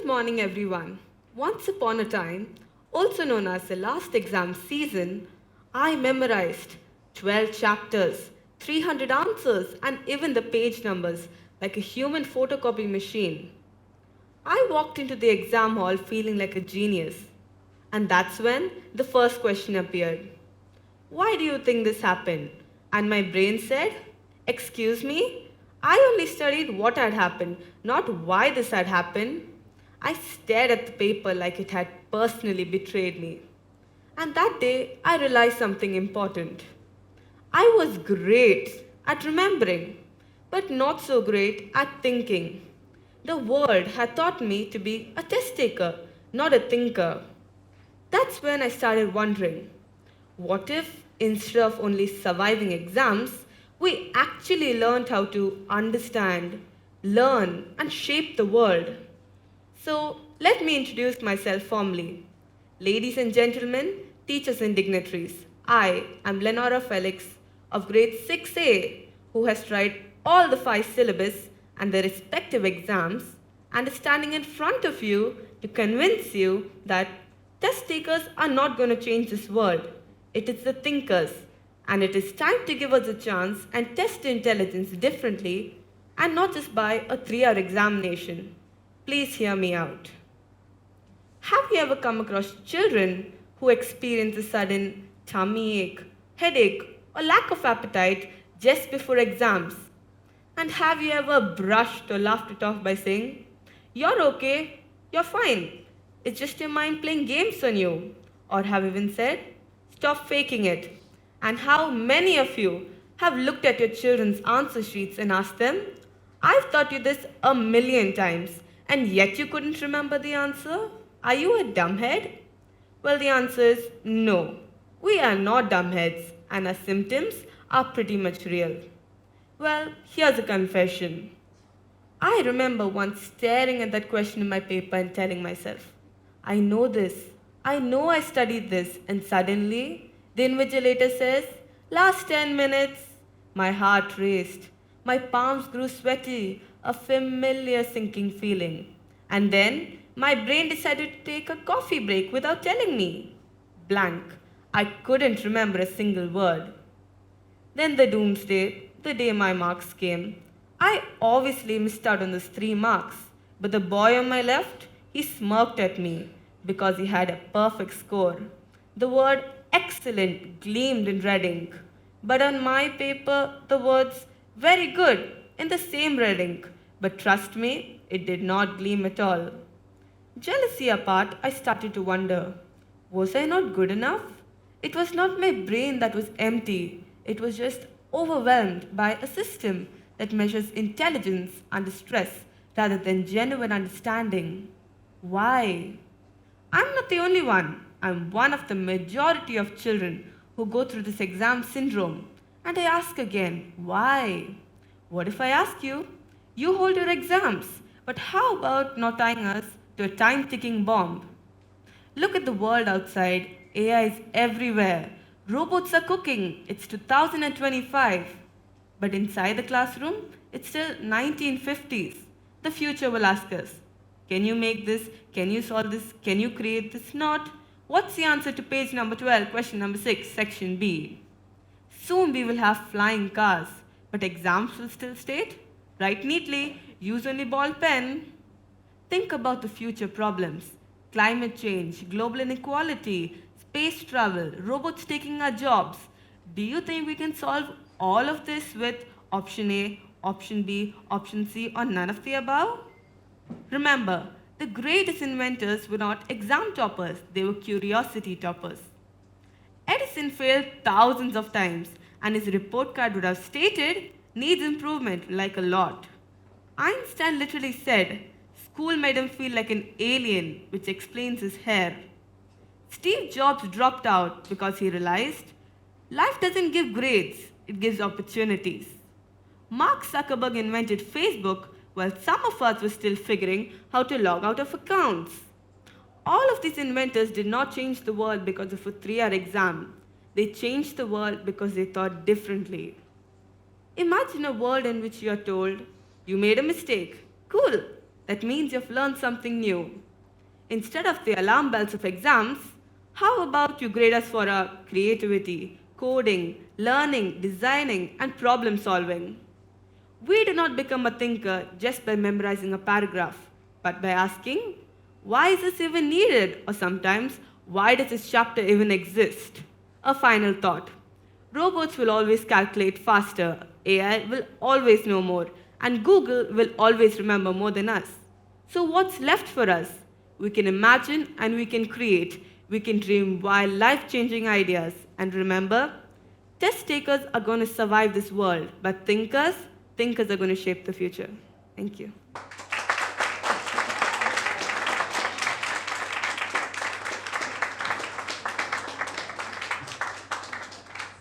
Good morning, everyone. Once upon a time, also known as the last exam season, I memorized 12 chapters, 300 answers, and even the page numbers like a human photocopy machine. I walked into the exam hall feeling like a genius. And that's when the first question appeared. Why do you think this happened? And my brain said, excuse me? I only studied what had happened, not why this had happened. I stared at the paper like it had personally betrayed me. And that day, I realized something important. I was great at remembering, but not so great at thinking. The world had taught me to be a test taker, not a thinker. That's when I started wondering, what if instead of only surviving exams, we actually learned how to understand, learn, and shape the world? So, let me introduce myself formally. Ladies and gentlemen, teachers and dignitaries, I am Lenora Felix of grade 6A, who has tried all the 5 syllabus and their respective exams and is standing in front of you to convince you that test takers are not going to change this world. It is the thinkers, and it is time to give us a chance and test intelligence differently and not just by a 3 hour examination. Please hear me out. Have you ever come across children who experience a sudden tummy ache, headache, or lack of appetite just before exams? And have you ever brushed or laughed it off by saying, you're okay, you're fine, it's just your mind playing games on you? Or have even said, stop faking it? And how many of you have looked at your children's answer sheets and asked them, I've taught you this a million times, and yet you couldn't remember the answer? Are you a dumbhead? Well, the answer is no. We are not dumbheads, and our symptoms are pretty much real. Well, here's a confession. I remember once staring at that question in my paper and telling myself, I know this, I know I studied this, and suddenly the invigilator says, last 10 minutes. My heart raced, my palms grew sweaty, a familiar sinking feeling. And then my brain decided to take a coffee break without telling me. Blank. I couldn't remember a single word. Then the doomsday, the day my marks came. I obviously missed out on those 3 marks, but the boy on my left, he smirked at me because he had a perfect score. The word excellent gleamed in red ink, but on my paper, the words very good in the same red ink, but trust me, it did not gleam at all. Jealousy apart, I started to wonder, was I not good enough? It was not my brain that was empty, it was just overwhelmed by a system that measures intelligence under stress rather than genuine understanding. Why? I'm not the only one. I'm one of the majority of children who go through this exam syndrome. And I ask again, why? What if I ask you? You hold your exams, but how about not tying us to a time ticking bomb? Look at the world outside. AI is everywhere. Robots are cooking. It's 2025. But inside the classroom, it's still 1950s. The future will ask us, can you make this? Can you solve this? Can you create this? Not. What's the answer to page number 12, question number 6, section B? Soon we will have flying cars, but exams will still state, write neatly, use only ball pen. Think about the future problems. Climate change, global inequality, space travel, robots taking our jobs. Do you think we can solve all of this with option A, option B, option C, or none of the above? Remember, the greatest inventors were not exam toppers, they were curiosity toppers. Edison failed thousands of times, and his report card would have stated, needs improvement, like a lot. Einstein literally said, school made him feel like an alien, which explains his hair. Steve Jobs dropped out because he realized, life doesn't give grades, it gives opportunities. Mark Zuckerberg invented Facebook while some of us were still figuring how to log out of accounts. All of these inventors did not change the world because of a 3 hour exam. They changed the world because they thought differently. Imagine a world in which you are told, you made a mistake. Cool. That means you've learned something new. Instead of the alarm bells of exams, how about you grade us for our creativity, coding, learning, designing, and problem solving? We do not become a thinker just by memorizing a paragraph, but by asking, why is this even needed? Or sometimes, why does this chapter even exist? A final thought. Robots will always calculate faster, AI will always know more, and Google will always remember more than us. So, what's left for us? We can imagine and we can create. We can dream wild, life changing ideas. And remember, test takers are going to survive this world, but thinkers are going to shape the future. Thank you.